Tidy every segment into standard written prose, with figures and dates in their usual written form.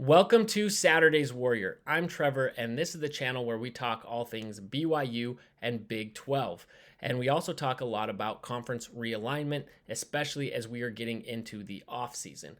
Welcome to Saturday's Warrior. I'm Trevor, and this is the channel where we talk all things BYU and Big 12. And we also talk a lot about conference realignment, especially as we are getting into the off season.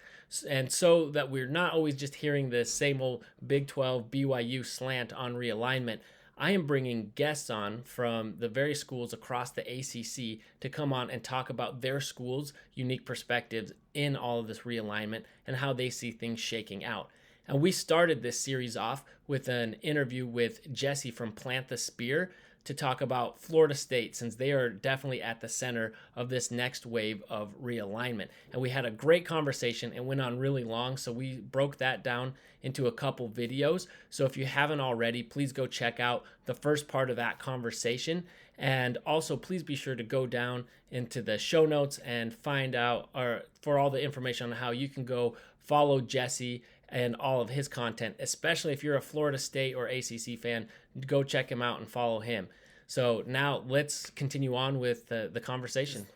And so that we're not always just hearing the same old Big 12 BYU slant on realignment, I am bringing guests on from the various schools across the ACC to come on and talk about their schools' unique perspectives in all of this realignment and how they see things shaking out. And we started this series off with an interview with Jesse from Plant the Spear to talk about Florida State, since they are definitely at the center of this next wave of realignment. And we had a great conversation and went on really long, so we broke that down into a couple videos. So if you haven't already, please go check out the first part of that conversation. And also, please be sure to go down into the show notes and find out, or for all the information on how you can go follow Jesse and all of his content, especially if you're a Florida State or ACC fan. Go check him out and follow him. So now let's continue on with the conversation.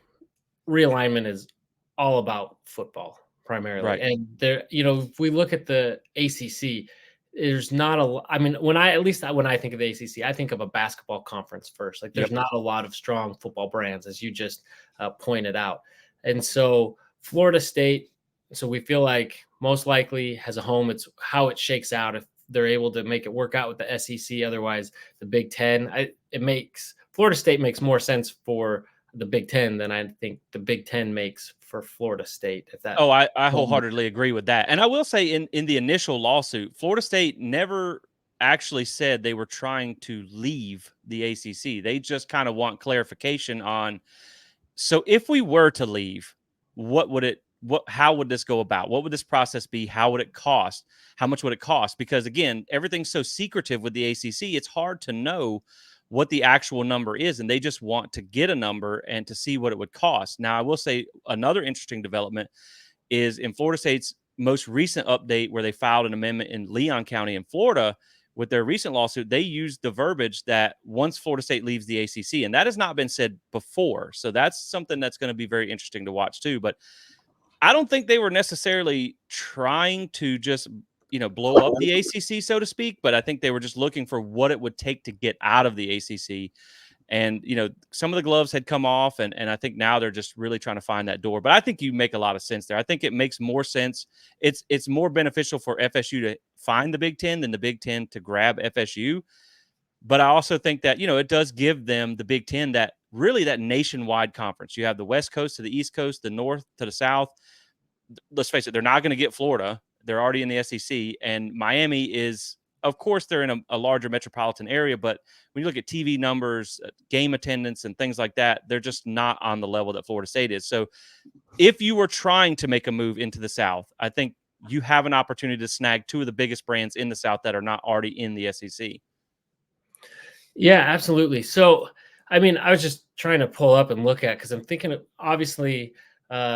Realignment is all about football primarily, Right. and there, if we look at the ACC, there's not a. I mean, when I think of the ACC, I think of a basketball conference first. Like, there's Yep. not a lot of strong football brands, as you just pointed out, and so Florida State. So we feel like most likely has a home. It's how it shakes out if they're able to make it work out with the SEC. Otherwise, the Big Ten. It makes Florida State makes more sense for the Big Ten than I think the Big Ten makes for Florida State. If that Oh, I wholeheartedly agree with that. And I will say in the initial lawsuit, Florida State never actually said they were trying to leave the ACC. They just kind of want clarification on, so if we were to leave, how would this go about? What would this process be? How would it cost? How much would it cost? Because again, everything's so secretive with the ACC, it's hard to know what the actual number is, and they just want to get a number and to see what it would cost. Now, I will say another interesting development is in Florida State's most recent update, where they filed an amendment in Leon County in Florida with their recent lawsuit. They used the verbiage that once Florida State leaves the ACC, and that has not been said before. So that's something that's going to be very interesting to watch too. But I don't think they were necessarily trying to just, blow up the ACC, so to speak. But I think they were just looking for what it would take to get out of the ACC. And, some of the gloves had come off, and I think now they're just really trying to find that door. But I think you make a lot of sense there. I think it makes more sense. It's more beneficial for FSU to find the Big Ten than the Big Ten to grab FSU. But I also think that, it does give them, the Big Ten, that nationwide conference. You have the West Coast to the East Coast, the North to the South. Let's face it, they're not going to get Florida. They're already in the SEC, and Miami is, of course, they're in a larger metropolitan area, but when you look at TV numbers, game attendance, and things like that, they're just not on the level that Florida State is. So if you were trying to make a move into the South, I think you have an opportunity to snag two of the biggest brands in the South that are not already in the SEC. Yeah, absolutely. So, I mean, I was just trying to pull up and look at, because I'm thinking of, obviously,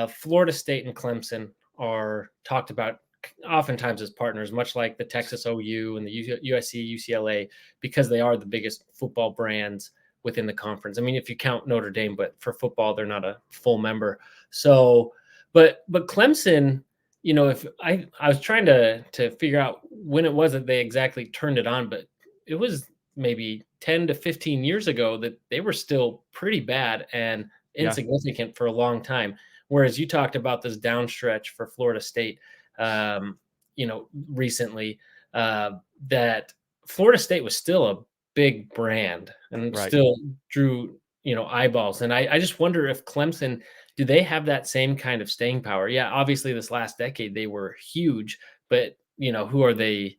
Florida State and Clemson are talked about oftentimes as partners, much like the Texas OU and the USC, UCLA, because they are the biggest football brands within the conference. I mean, if you count Notre Dame, but for football, they're not a full member. So, but Clemson, if I was trying to figure out when it was that they exactly turned it on, but it was maybe 10 to 15 years ago that they were still pretty bad and Yeah. insignificant for a long time. Whereas you talked about this downstretch for Florida State, recently, that Florida State was still a big brand and Right. still drew, eyeballs. And I just wonder if Clemson, do they have that same kind of staying power? Yeah, obviously this last decade they were huge, but who are they?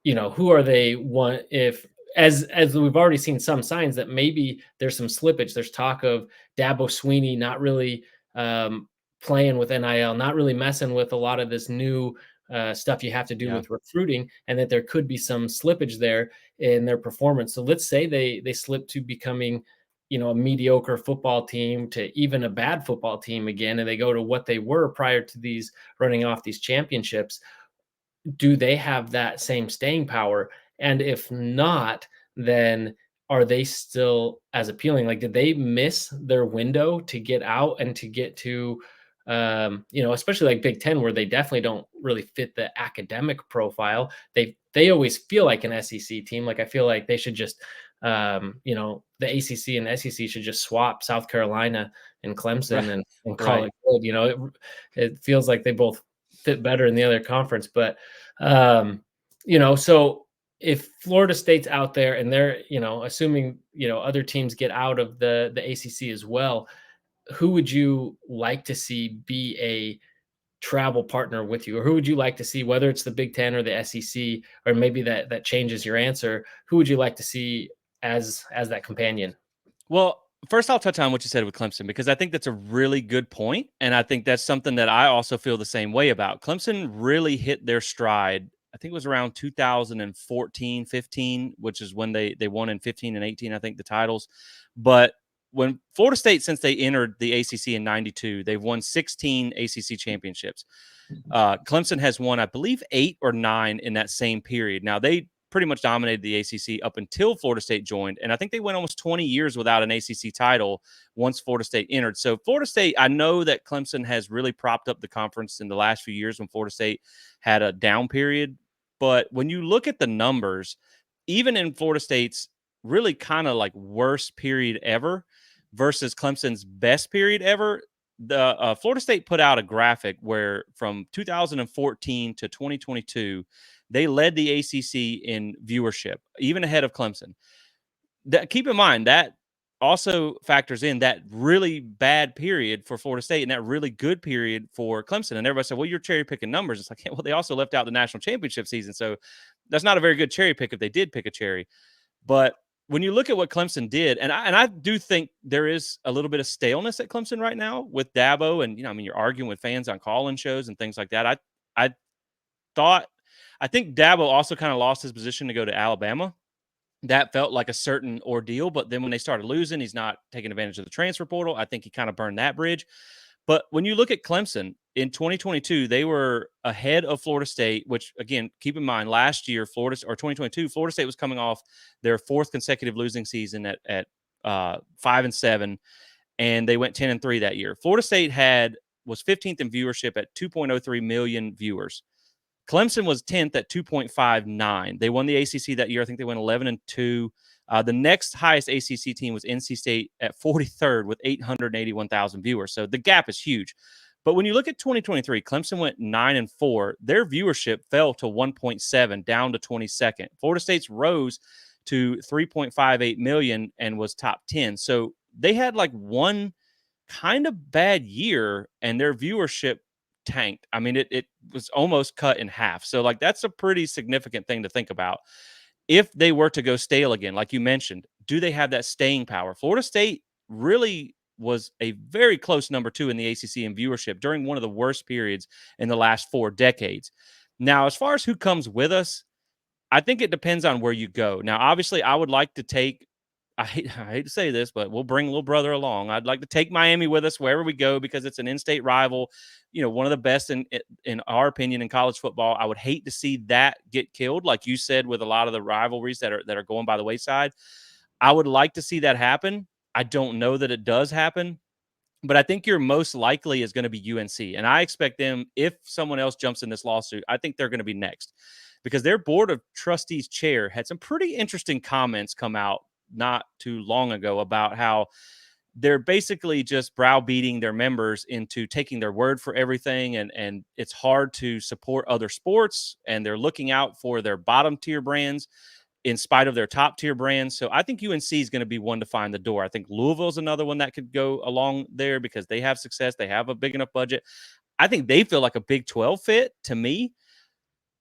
Who are they one if as we've already seen some signs that maybe there's some slippage. There's talk of Dabo Sweeney not really playing with NIL, not really messing with a lot of this new stuff you have to do Yeah. with recruiting, and that there could be some slippage there in their performance. So let's say they slip to becoming, a mediocre football team to even a bad football team again, and they go to what they were prior to these running off these championships. Do they have that same staying power? And if not, then are they still as appealing? Like, did they miss their window to get out and to get to especially like Big Ten, where they definitely don't really fit the academic profile. They always feel like an SEC team. Like I feel like they should just, the ACC and SEC should just swap South Carolina and Right. Clemson and call Right. it good. It feels like they both fit better in the other conference. But so if Florida State's out there and they're, assuming other teams get out of the ACC as well, who would you like to see be a travel partner with you, or who would you like to see, whether it's the Big Ten or the SEC, or maybe that changes your answer? Who would you like to see as that companion? Well, first I'll touch on what you said with Clemson because I think that's a really good point, and I think that's something that I also feel the same way about. Clemson really hit their stride. I think it was around 2014, 15, which is when they won in 15 and 18, I think the titles. But when Florida State, since they entered the ACC in 92, they've won 16 ACC championships. Clemson has won, I believe, 8 or 9 in that same period. Now, they pretty much dominated the ACC up until Florida State joined. And I think they went almost 20 years without an ACC title once Florida State entered. So, Florida State, I know that Clemson has really propped up the conference in the last few years when Florida State had a down period. But when you look at the numbers, even in Florida State's really kind of like worst period ever versus Clemson's best period ever, the Florida State put out a graphic where from 2014 to 2022, they led the ACC in viewership, even ahead of Clemson. Keep in mind that also factors in that really bad period for Florida State and that really good period for Clemson. And everybody said, "Well, you're cherry picking numbers." It's like, yeah, well, they also left out the national championship season, so that's not a very good cherry pick if they did pick a cherry. But when you look at what Clemson did, and I do think there is a little bit of staleness at Clemson right now with Dabo, and I mean, you're arguing with fans on call-in shows and things like that. I thought I think Dabo also kind of lost his position to go to Alabama. That felt like a certain ordeal, but then when they started losing, he's not taking advantage of the transfer portal. I think he kind of burned that bridge. But when you look at Clemson in 2022, they were ahead of Florida State, which again, keep in mind last year, 2022, Florida State was coming off their fourth consecutive losing season at 5-7, and they went 10-3 that year. Florida State was 15th in viewership at 2.03 million viewers. Clemson was 10th at 2.59. They won the ACC that year. I think they went 11-2. The next highest ACC team was NC State at 43rd with 881,000 viewers. So the gap is huge. But when you look at 2023, Clemson went 9-4. Their viewership fell to 1.7, down to 22nd. Florida State's rose to 3.58 million and was top 10. So they had like one kind of bad year, and their viewership tanked. I mean, it was almost cut in half. So, like, that's a pretty significant thing to think about. If they were to go stale again, like you mentioned, do they have that staying power? Florida State really was a very close number 2 in the ACC in viewership during one of the worst periods in the last 4 decades. Now, as far as who comes with us, I think it depends on where you go. Now, obviously, I would like to take I hate to say this, but we'll bring little brother along. I'd like to take Miami with us wherever we go because it's an in-state rival, one of the best in our opinion in college football. I would hate to see that get killed, like you said, with a lot of the rivalries that are going by the wayside. I would like to see that happen. I don't know that it does happen, but I think your most likely is going to be UNC, and I expect them. If someone else jumps in this lawsuit, I think they're going to be next because their board of trustees chair had some pretty interesting comments come out not too long ago about how they're basically just browbeating their members into taking their word for everything, and it's hard to support other sports, and they're looking out for their bottom tier brands in spite of their top tier brands. So I think UNC is going to be one to find the door. I think Louisville's another one that could go along there because they have success. They have a big enough budget. I think they feel like a Big 12 fit to me.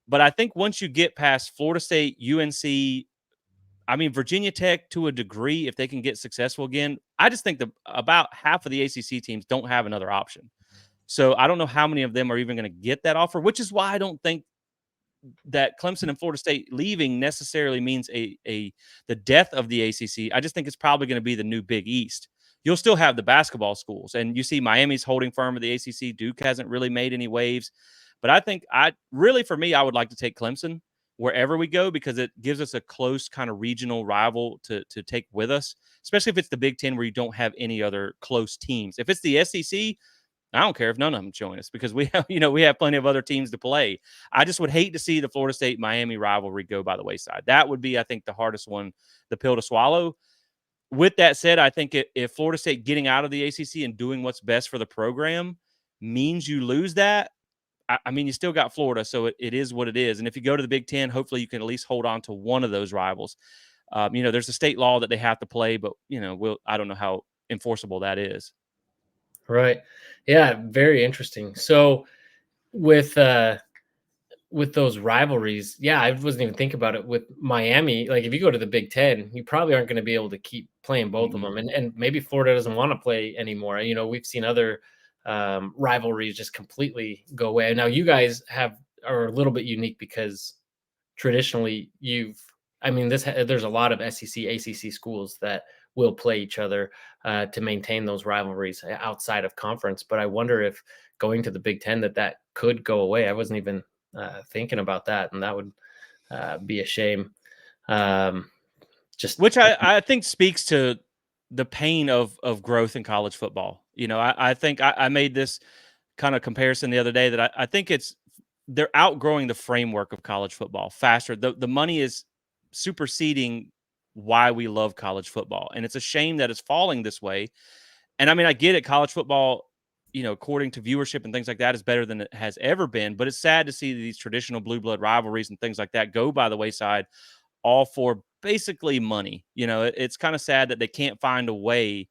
But I think once you get past Florida State, UNC, I mean, Virginia Tech to a degree, if they can get successful again, I just think that about half of the ACC teams don't have another option. So I don't know how many of them are even going to get that offer, which is why I don't think that Clemson and Florida State leaving necessarily means the death of the ACC. I just think it's probably going to be the new Big East. You'll still have the basketball schools, and you see Miami's holding firm of the ACC. Duke hasn't really made any waves, but I think for me, I would like to take Clemson wherever we go because it gives us a close kind of regional rival to take with us, especially if it's the Big Ten where you don't have any other close teams. If it's the SEC, I don't care if none of them join us because we have, we have plenty of other teams to play. I just would hate to see the Florida State Miami rivalry go by the wayside. That would be, I think, the hardest one, the pill to swallow. With that said, I think if Florida State getting out of the ACC and doing what's best for the program means you lose that, I mean, you still got Florida, so it is what it is. And if you go to the Big Ten, hopefully you can at least hold on to one of those rivals. There's a state law that they have to play, but I don't know how enforceable that is. Right. Yeah. Very interesting. So with those rivalries, yeah, I wasn't even thinking about it with Miami. Like, if you go to the Big Ten, you probably aren't going to be able to keep playing both of them, and maybe Florida doesn't want to play anymore. We've seen other rivalries just completely go away. Now, you guys are a little bit unique because traditionally there's a lot of SEC, ACC schools that will play each other to maintain those rivalries outside of conference. But I wonder if going to the Big Ten that could go away. I wasn't even thinking about that, and that would be a shame. Which I think speaks to the pain of growth in college football. I think I made this kind of comparison the other day that I think they're outgrowing the framework of college football faster. The money is superseding why we love college football, and it's a shame that it's falling this way. And I mean, I get it. College football, according to viewership and things like that, is better than it has ever been. But it's sad to see these traditional blue blood rivalries and things like that go by the wayside, all for basically money. It's kind of sad that they can't find a way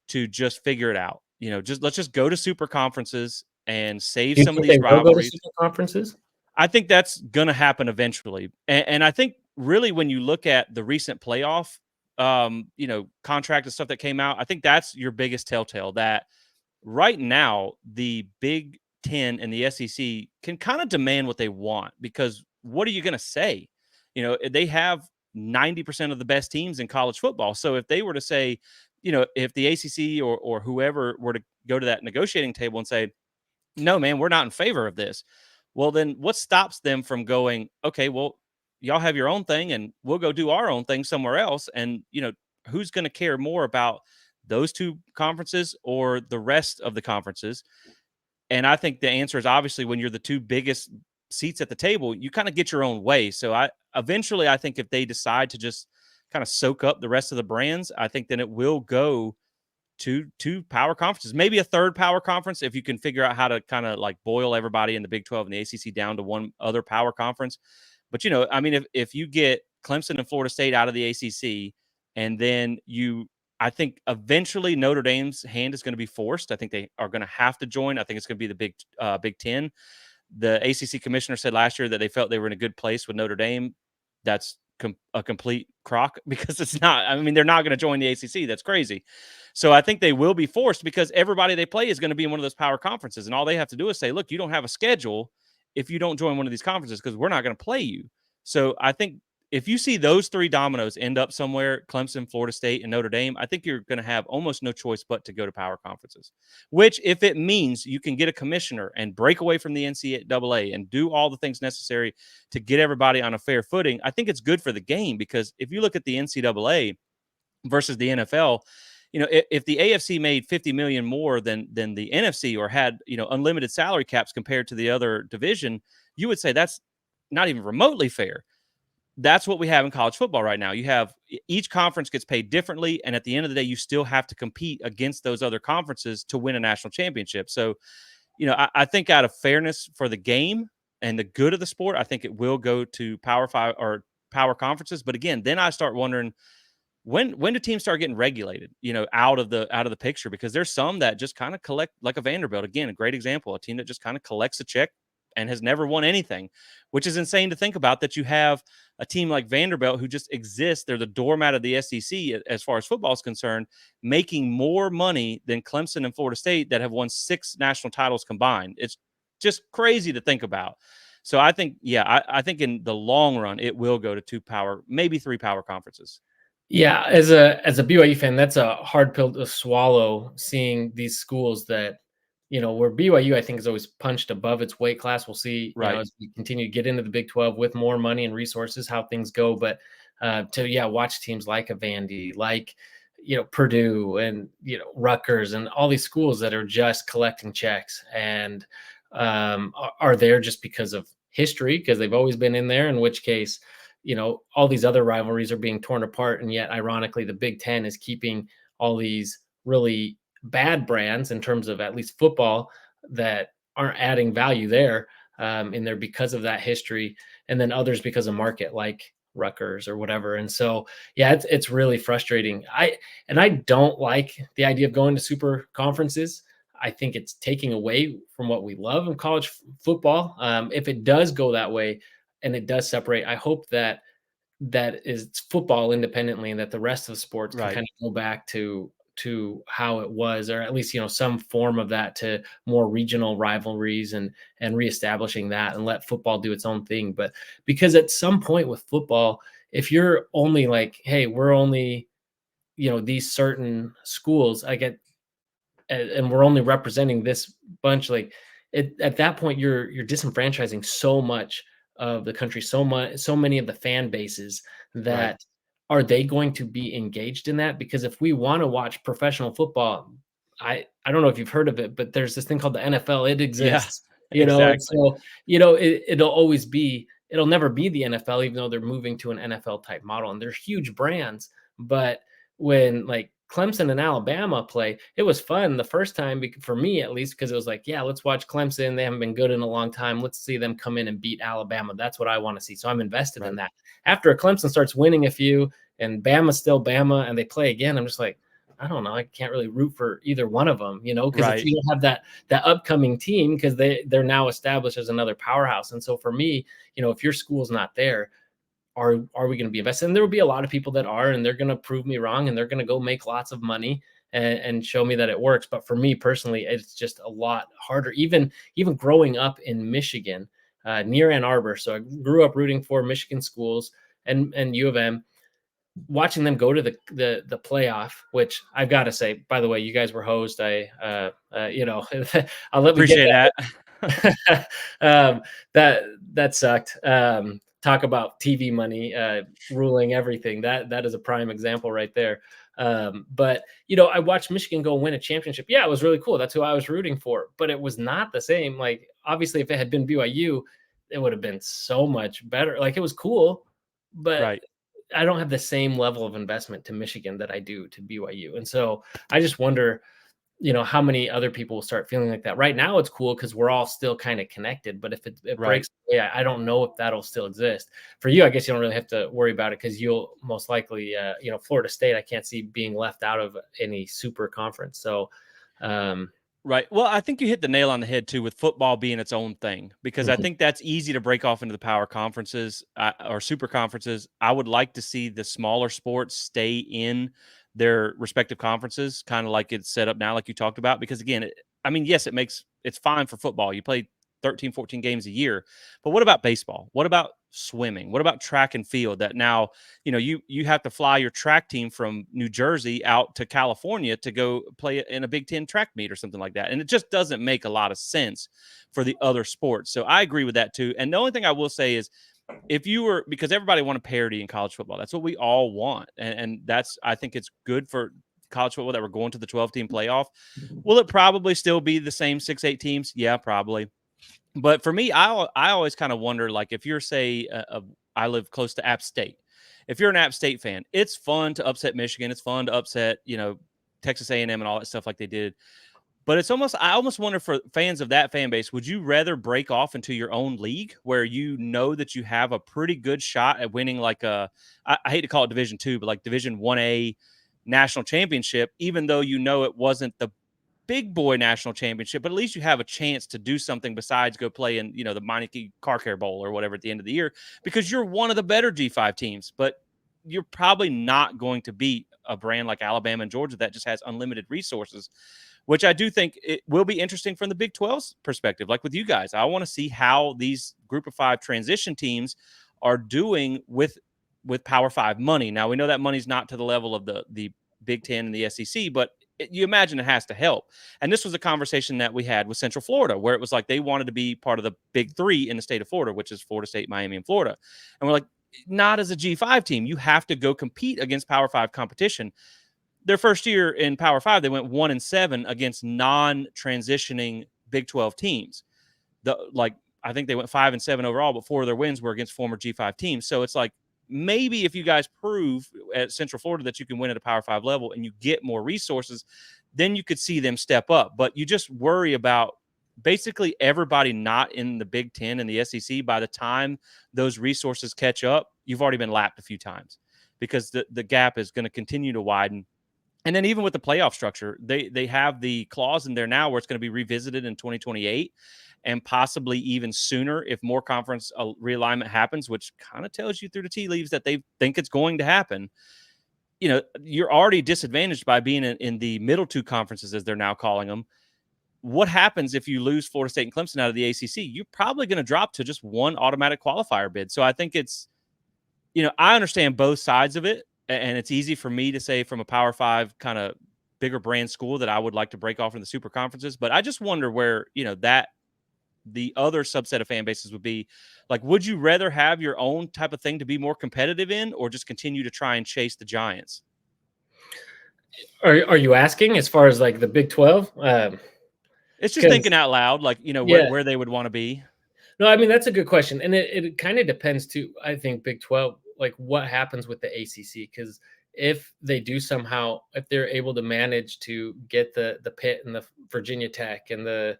to just figure it out. Let's just go to super conferences and save Do you some of think these they will go to rivalries. super conferences? I think that's going to happen eventually. And I think really when you look at the recent playoff, contract and stuff that came out, I think that's your biggest telltale that right now the Big Ten and the SEC can kind of demand what they want, because what are you going to say? They have 90% of the best teams in college football. So if they were to say, if the ACC or whoever were to go to that negotiating table and say, no, man, we're not in favor of this. Well, then what stops them from going, okay, well, y'all have your own thing and we'll go do our own thing somewhere else. And, who's going to care more about those two conferences or the rest of the conferences? And I think the answer is obviously when you're the two biggest seats at the table, you kind of get your own way. So I think if they decide to just kind of soak up the rest of the brands, I think then it will go to two power conferences, maybe a third power conference if you can figure out how to kind of like boil everybody in the Big 12 and the ACC down to one other power conference. But I mean, if you get Clemson and Florida State out of the ACC, and then I think eventually Notre Dame's hand is going to be forced. I think they are going to have to join. I think it's going to be the Big 10. The ACC commissioner said last year that they felt they were in a good place with Notre Dame. That's a complete crock, because it's not. I mean, they're not going to join the ACC. That's crazy. So I think they will be forced, because everybody they play is going to be in one of those power conferences, and all they have to do is say, look, you don't have a schedule if you don't join one of these conferences, because we're not going to play you. So I think if you see those three dominoes end up somewhere, Clemson, Florida State, and Notre Dame, I think you're going to have almost no choice but to go to power conferences, which if it means you can get a commissioner and break away from the NCAA and do all the things necessary to get everybody on a fair footing, I think it's good for the game. Because if you look at the NCAA versus the NFL, if the AFC made 50 million more than the NFC, or had, unlimited salary caps compared to the other division, you would say that's not even remotely fair. That's what we have in college football right now. You have each conference gets paid differently, and at the end of the day, you still have to compete against those other conferences to win a national championship. So, I think out of fairness for the game and the good of the sport, I think it will go to Power 5 or power conferences. But again, then I start wondering, when do teams start getting regulated, out of the picture? Because there's some that just kind of collect, like a Vanderbilt, again, a great example, a team that just kind of collects a check and has never won anything, which is insane to think about, that you have a team like Vanderbilt who just exists. They're the doormat of the SEC as far as football is concerned, making more money than Clemson and Florida State that have won 6 national titles combined. It's just crazy to think about. So I think, I think in the long run, it will go to 2 power, maybe 3 power conferences. Yeah, as a BYU fan, that's a hard pill to swallow, seeing these schools that, where BYU, I think, is always punched above its weight class. We'll see, Right. as we continue to get into the Big 12 with more money and resources, how things go. But watch teams like a Vandy, like Purdue and, Rutgers and all these schools that are just collecting checks and are there just because of history, because they've always been in there, in which case, all these other rivalries are being torn apart. And yet, ironically, the Big Ten is keeping all these really bad brands in terms of at least football that aren't adding value there in there because of that history, and then others because of market, like Rutgers or whatever. And so, yeah, it's really frustrating. I don't like the idea of going to super conferences. I think it's taking away from what we love in college football. If it does go that way and it does separate, I hope that is football independently, and that the rest of the sports can Right. kind of go back to how it was, or at least some form of that, to more regional rivalries and reestablishing that, and let football do its own thing. But because at some point with football, if you're only like, hey, we're only these certain schools, I get, and we're only representing this bunch, like at that point you're disenfranchising so much of the country, so many of the fan bases, Right. that are they going to be engaged in that? Because if we want to watch professional football, I don't know if you've heard of it, but there's this thing called the NFL. It Yeah. exists, and Exactly. so it'll never be the NFL, even though they're moving to an NFL type model, and they're huge brands. But when like Clemson and Alabama play, it was fun the first time, for me at least, because it was like, yeah, let's watch Clemson. They haven't been good in a long time. Let's see them come in and beat Alabama. That's what I want to see. So I'm invested in Right. that. After Clemson starts winning a few and Bama's still Bama and they play again, I'm just like, I don't know. I can't really root for either one of them, because if Right. you don't have that upcoming team, because they're now established as another powerhouse. And so for me, if your school's not there, are we going to be invested? And there will be a lot of people that are, and they're going to prove me wrong, and they're going to go make lots of money and show me that it works. But for me personally, it's just a lot harder. Even growing up in Michigan, near Ann Arbor, so I grew up rooting for Michigan schools and U of M. Watching them go to the playoff, which I've got to say, by the way, you guys were hosed. I'll let me get Appreciate that. um, that sucked. Talk about TV money ruling everything. That is a prime example right there. But I watched Michigan go win a championship. Yeah, it was really cool. That's who I was rooting for. But it was not the same. Like, obviously, if it had been BYU, it would have been so much better. Like, it was cool, but Right. I don't have the same level of investment to Michigan that I do to BYU. And so I just wonder, how many other people will start feeling like that. Right now it's cool because we're all still kind of connected, but if it Right. breaks away, I don't know if that'll still exist. For you, I guess you don't really have to worry about it, because you'll most likely, Florida State, I can't see being left out of any super conference. So Right. Well, I think you hit the nail on the head too, with football being its own thing, because I mhm. think that's easy to break off into the power conferences or super conferences. I would like to see the smaller sports stay in their respective conferences, kind of like it's set up now, like you talked about. Because again, I mean, yes, it's fine for football. You play 13, 14 games a year. But what about baseball? What about swimming? What about track and field? That now, you have to fly your track team from New Jersey out to California to go play in a Big Ten track meet or something like that. And it just doesn't make a lot of sense for the other sports. So I agree with that too. And the only thing I will say is, if you were, because everybody want a parity in college football, that's what we all want. And that's, I think it's good for college football that we're going to the 12-team playoff. Will it probably still be the same 6-8 teams? Yeah, probably. But for me, I always kind of wonder, like, if you're, say, I live close to App State. If you're an App State fan, it's fun to upset Michigan. It's fun to upset, Texas A&M and all that stuff like they did. But I almost wonder, for fans of that fan base, would you rather break off into your own league where you know that you have a pretty good shot at winning, like I hate to call it Division II, but like Division 1A national championship, even though it wasn't the big boy national championship, but at least you have a chance to do something besides go play in, the Meineke Car Care Bowl or whatever at the end of the year, because you're one of the better G5 teams. But you're probably not going to beat a brand like Alabama and Georgia that just has unlimited resources, which I do think it will be interesting from the Big 12's perspective. Like with you guys, I want to see how these Group of Five transition teams are doing with Power Five money. Now, we know that money's not to the level of the Big Ten and the SEC, but you imagine it has to help. And this was a conversation that we had with Central Florida, where it was like they wanted to be part of the Big Three in the state of Florida, which is Florida State, Miami, and Florida. And we're like, not as a G5 team. You have to go compete against Power Five competition. their first year in Power 5, they went 1-7 against non-transitioning Big 12 teams. I think they went 5-7 overall, but 4 of their wins were against former G5 teams. So it's like, maybe if you guys prove at Central Florida that you can win at a Power 5 level and you get more resources, then you could see them step up. But you just worry about basically everybody not in the Big 10 and the SEC. By the time those resources catch up, you've already been lapped a few times because the gap is going to continue to widen. And then even with the playoff structure, they have the clause in there now where it's going to be revisited in 2028 and possibly even sooner if more conference realignment happens, which kind of tells you through the tea leaves that they think it's going to happen. You're already disadvantaged by being in the middle two conferences, as they're now calling them. What happens if you lose Florida State and Clemson out of the ACC? You're probably going to drop to just one automatic qualifier bid. So I think it's, I understand both sides of it. And it's easy for me to say from a Power 5 kind of bigger brand school that I would like to break off in the super conferences. But I just wonder where, that the other subset of fan bases would be. Like, would you rather have your own type of thing to be more competitive in, or just continue to try and chase the giants? Are you asking as far as like the Big 12? It's just thinking out loud, like, where they would want to be. No, I mean, that's a good question. And it kind of depends too, I think, Big 12, like what happens with the ACC. Because if they do somehow, if they're able to manage to get the Pitt and the Virginia Tech and the,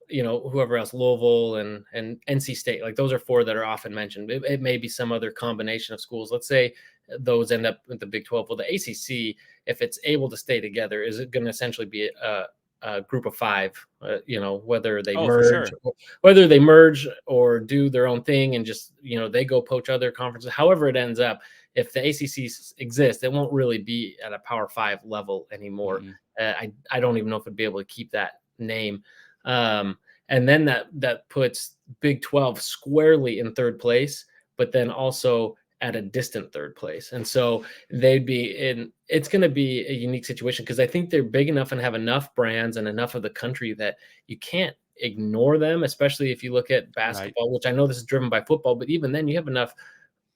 whoever else, Louisville and NC State, like those are 4 that are often mentioned. It may be some other combination of schools. Let's say those end up with the Big 12. Well, the ACC, if it's able to stay together, is it going to essentially be a group of 5, whether they merge or do their own thing and just, they go poach other conferences, however it ends up. If the ACC exists, it won't really be at a Power 5 level anymore. Mm-hmm. I don't even know if it'd be able to keep that name. And then that puts Big 12 squarely in 3rd place, but then also at a distant 3rd place. And so they'd be in, it's going to be a unique situation because I think they're big enough and have enough brands and enough of the country that you can't ignore them, especially if you look at basketball, right, which I know this is driven by football, but even then you have enough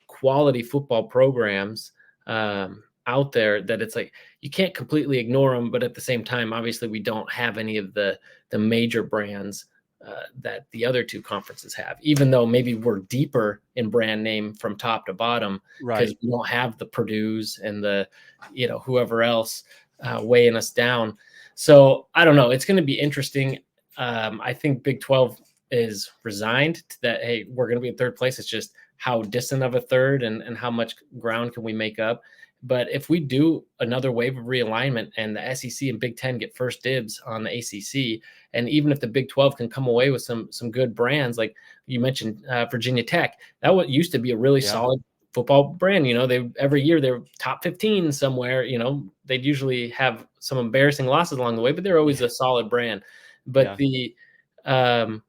quality football programs out there that it's like, you can't completely ignore them. But at the same time, obviously we don't have any of the major brands that the other 2 conferences have, even though maybe we're deeper in brand name from top to bottom, because right, we don't have the Purdue's and the, whoever else weighing us down. So I don't know. It's going to be interesting. I think Big 12 is resigned to that. Hey, we're going to be in 3rd place. It's just how distant of a 3rd and how much ground can we make up. But if we do another wave of realignment and the SEC and Big 10 get first dibs on the ACC, and even if the Big 12 can come away with some good brands, like you mentioned, Virginia Tech, that used to be a really solid football brand. They every year they're top 15 somewhere. They'd usually have some embarrassing losses along the way, but they're always a solid brand. But now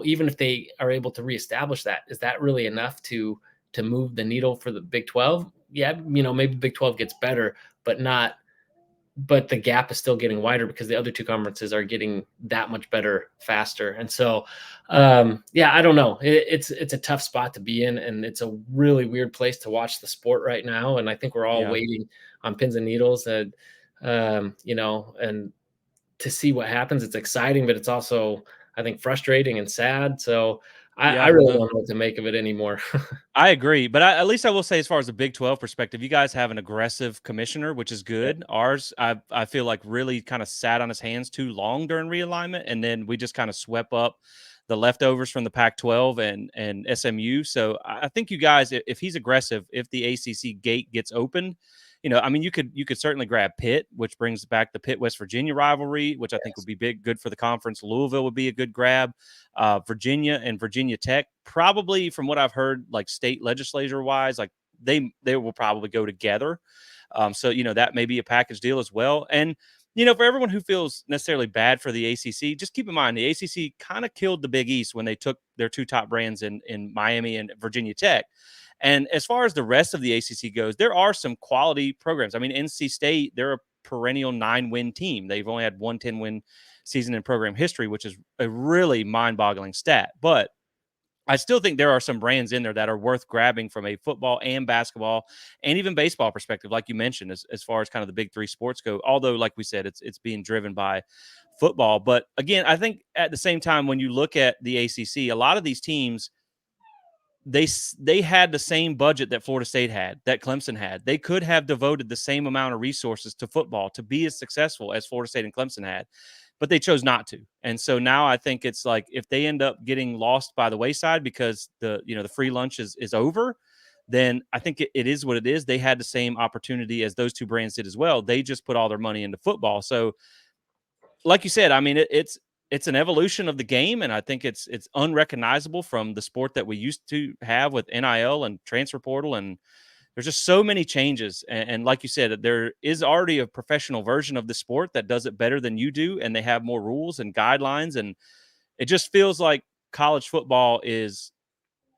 even if they are able to reestablish that, is that really enough to move the needle for the Big 12? Yeah, maybe Big 12 gets better, but the gap is still getting wider because the other 2 conferences are getting that much better faster. And so, I don't know. It's a tough spot to be in, and it's a really weird place to watch the sport right now. And I think we're all waiting on pins and needles and, and to see what happens. It's exciting, but it's also, I think, frustrating and sad. So I really don't know what to make of it anymore. I agree, but at least I will say, as far as the Big 12 perspective, you guys have an aggressive commissioner, which is good. Yeah. Ours, I feel like, really kind of sat on his hands too long during realignment, and then we just kind of swept up the leftovers from the Pac-12 and SMU. So I think you guys, if he's aggressive, if the ACC gate gets opened, you could certainly grab Pitt, which brings back the Pitt-West Virginia rivalry, which I think would be good for the conference. Louisville would be a good grab. Virginia and Virginia Tech, probably, from what I've heard, like state legislature-wise, like they will probably go together. So that may be a package deal as well. And for everyone who feels necessarily bad for the ACC, just keep in mind the ACC kind of killed the Big East when they took their 2 top brands in Miami and Virginia Tech. And as far as the rest of the ACC goes, there are some quality programs. I mean, NC State, they're a perennial 9-win team. They've only had 1 10-win season in program history, which is a really mind-boggling stat. But I still think there are some brands in there that are worth grabbing from a football and basketball and even baseball perspective, like you mentioned, as far as kind of the big three sports go. Although, like we said, it's being driven by football. But again, I think at the same time, when you look at the ACC, a lot of these teams, they had the same budget that Florida State had, that Clemson had. They could have devoted the same amount of resources to football to be as successful as Florida State and Clemson had, but they chose not to. And so now I think it's like if they end up getting lost by the wayside because the free lunch is over, then I think it is what it is. They had the same opportunity as those two brands did as well. They just put all their money into football. So like you said, I mean, it's an evolution of the game, and I think it's unrecognizable from the sport that we used to have with NIL and transfer portal, and there's just so many changes. And like you said, there is already a professional version of the sport that does it better than you do, and they have more rules and guidelines, and it just feels like college football is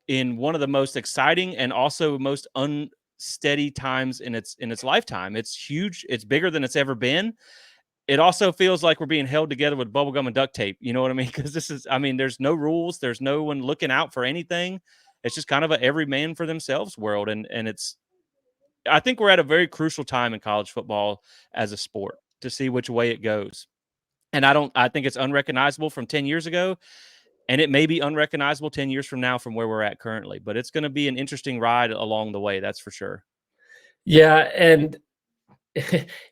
in one of the most exciting and also most unsteady times in its lifetime. It's huge. It's bigger than it's ever been. It also feels like we're being held together with bubblegum and duct tape. You know what I mean? Because there's no rules. There's no one looking out for anything. It's just kind of a every man for themselves world. And I think we're at a very crucial time in college football as a sport to see which way it goes. And I think it's unrecognizable from 10 years ago. And it may be unrecognizable 10 years from now from where we're at currently. But it's going to be an interesting ride along the way. That's for sure. Yeah. And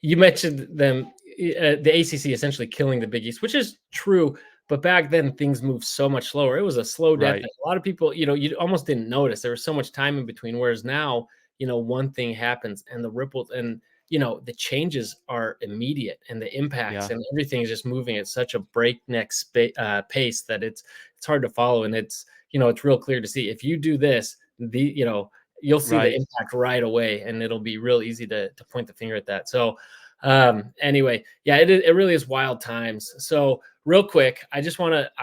you mentioned the ACC essentially killing the Big East, which is true. But back then, things moved so much slower. It was a slow death. Right. That a lot of people, you almost didn't notice. There was so much time in between. Whereas now, one thing happens and the ripples and the changes are immediate and the impacts Yeah. and everything is just moving at such a breakneck pace that it's hard to follow. And it's real clear to see if you do this, you'll see the Right. impact right away, and it'll be real easy to point the finger at that. So anyway, yeah, it really is wild times. So real quick, I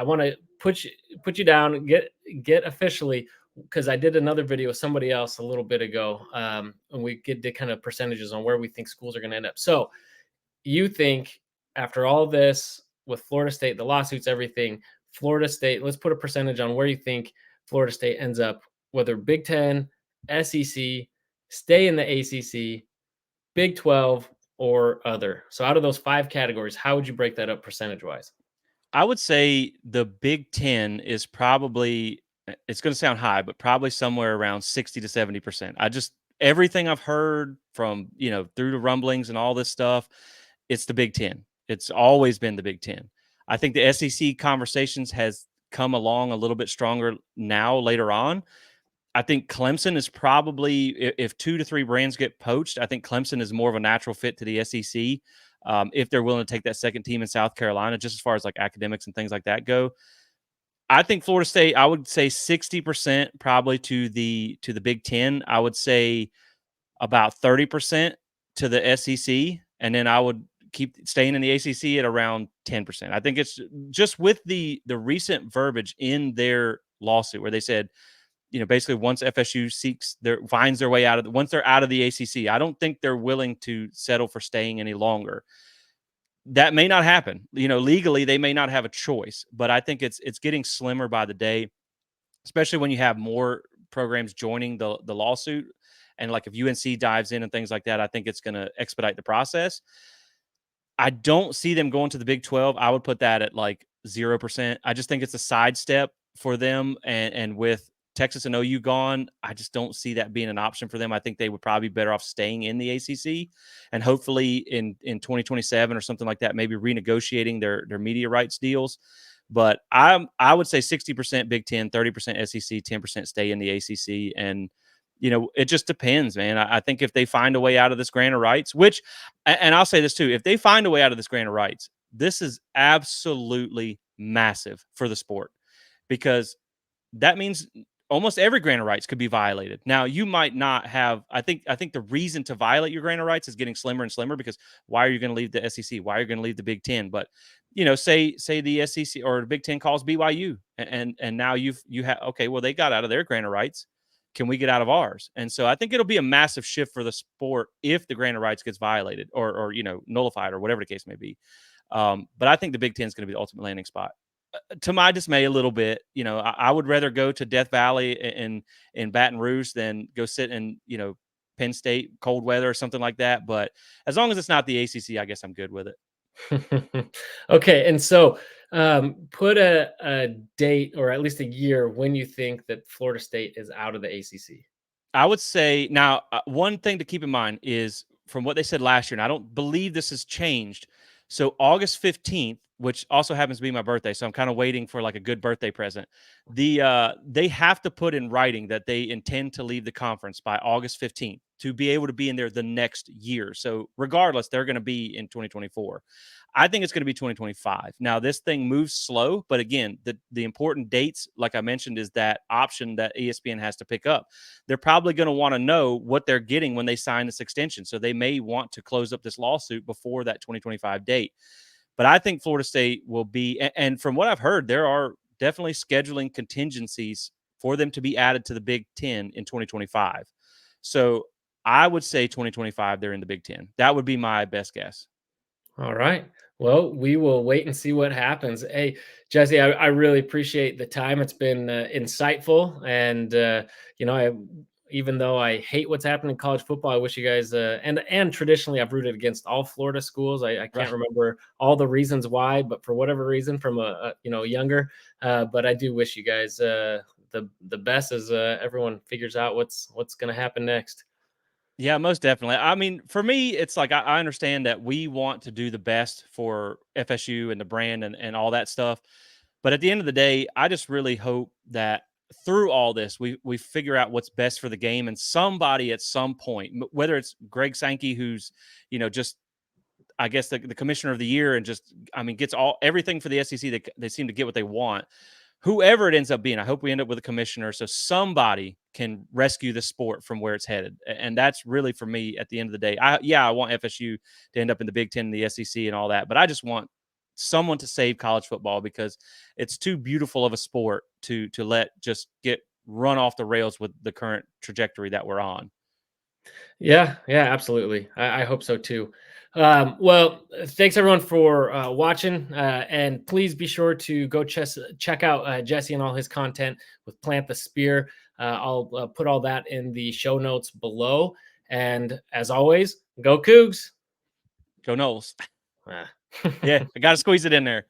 want to put you down, get officially, because I did another video with somebody else a little bit ago, and we did kind of percentages on where we think schools are going to end up. So you think after all this with Florida State, the lawsuits, everything, Florida State, let's put a percentage on where you think Florida State ends up, whether Big Ten, SEC, stay in the ACC, Big 12, or other. So out of those 5 categories, how would you break that up percentage wise? I would say the Big Ten is probably, it's going to sound high, but probably somewhere around 60 to 70%. Everything I've heard from, through the rumblings and all this stuff, it's the Big Ten. It's always been the Big Ten. I think the SEC conversations has come along a little bit stronger now later on. I think Clemson is probably, if 2 to 3 brands get poached, I think Clemson is more of a natural fit to the SEC. If they're willing to take that second team in South Carolina, just as far as like academics and things like that go. I think Florida State, I would say 60% probably to the Big Ten. I would say about 30% to the SEC, and then I would keep staying in the ACC at around 10%. I think it's just with the recent verbiage in their lawsuit where they said, basically once FSU finds their way once they're out of the ACC, I don't think they're willing to settle for staying any longer. That may not happen. Legally they may not have a choice, but I think it's getting slimmer by the day, especially when you have more programs joining the lawsuit. And like if UNC dives in and things like that, I think it's going to expedite the process. I don't see them going to the Big 12. I would put that at like 0%. I just think it's a sidestep for them. And with Texas and OU gone, I just don't see that being an option for them. I think they would probably be better off staying in the ACC and hopefully in 2027 or something like that, maybe renegotiating their media rights deals. But I would say 60% Big 10, 30% SEC, 10% stay in the ACC. And it just depends, man. I think if they find a way out of this grant of rights, and I'll say this too, if they find a way out of this grant of rights, this is absolutely massive for the sport because that means almost every grant of rights could be violated. Now, you might not have, I think the reason to violate your grant of rights is getting slimmer and slimmer because why are you going to leave the SEC? Why are you going to leave the Big Ten? But, say the SEC or the Big Ten calls BYU and now you have, okay, well, they got out of their grant of rights. Can we get out of ours? And so I think it'll be a massive shift for the sport if the grant of rights gets violated or nullified or whatever the case may be. But I think the Big Ten is going to be the ultimate landing spot. to my dismay a little bit. I would rather go to Death Valley in Baton Rouge than go sit in, Penn State, cold weather or something like that. But as long as it's not the ACC, I guess I'm good with it. Okay, and so put a date or at least a year when you think that Florida State is out of the ACC. I would say now, one thing to keep in mind is from what they said last year, and I don't believe this has changed. So August 15th, which also happens to be my birthday, so I'm kind of waiting for like a good birthday present. They have to put in writing that they intend to leave the conference by August 15th to be able to be in there the next year. So regardless, they're going to be in 2024. I think it's going to be 2025. Now, this thing moves slow, but again, the important dates, like I mentioned, is that option that ESPN has to pick up. They're probably going to want to know what they're getting when they sign this extension. So they may want to close up this lawsuit before that 2025 date. But I think Florida State will be, and from what I've heard, there are definitely scheduling contingencies for them to be added to the Big Ten in 2025. So I would say 2025, they're in the Big Ten. That would be my best guess. All right. Well, we will wait and see what happens. Hey, Jesse, I really appreciate the time. It's been insightful, and even though I hate what's happening in college football, I wish you guys and traditionally I've rooted against all Florida schools. I can't Right. remember all the reasons why, but for whatever reason, from younger, but I do wish you guys the best as everyone figures out what's going to happen next. Yeah, most definitely. I mean, for me, it's like I understand that we want to do the best for FSU and the brand and all that stuff. But at the end of the day, I just really hope that through all this, we figure out what's best for the game, and somebody at some point, whether it's Greg Sankey, who's just I guess the commissioner of the year and just I mean gets everything for the SEC. They seem to get what they want. Whoever it ends up being, I hope we end up with a commissioner so somebody can rescue the sport from where it's headed. And that's really for me at the end of the day. I want FSU to end up in the Big Ten and the SEC and all that, but I just want someone to save college football because it's too beautiful of a sport to let just get run off the rails with the current trajectory that we're on. Yeah, yeah, absolutely. I hope so too. Well, thanks everyone for watching, and please be sure to go check out Jesse and all his content with Plant the Spear. I'll put all that in the show notes below. And as always, go Cougs! Go Knowles. Ah. Yeah, I got to squeeze it in there.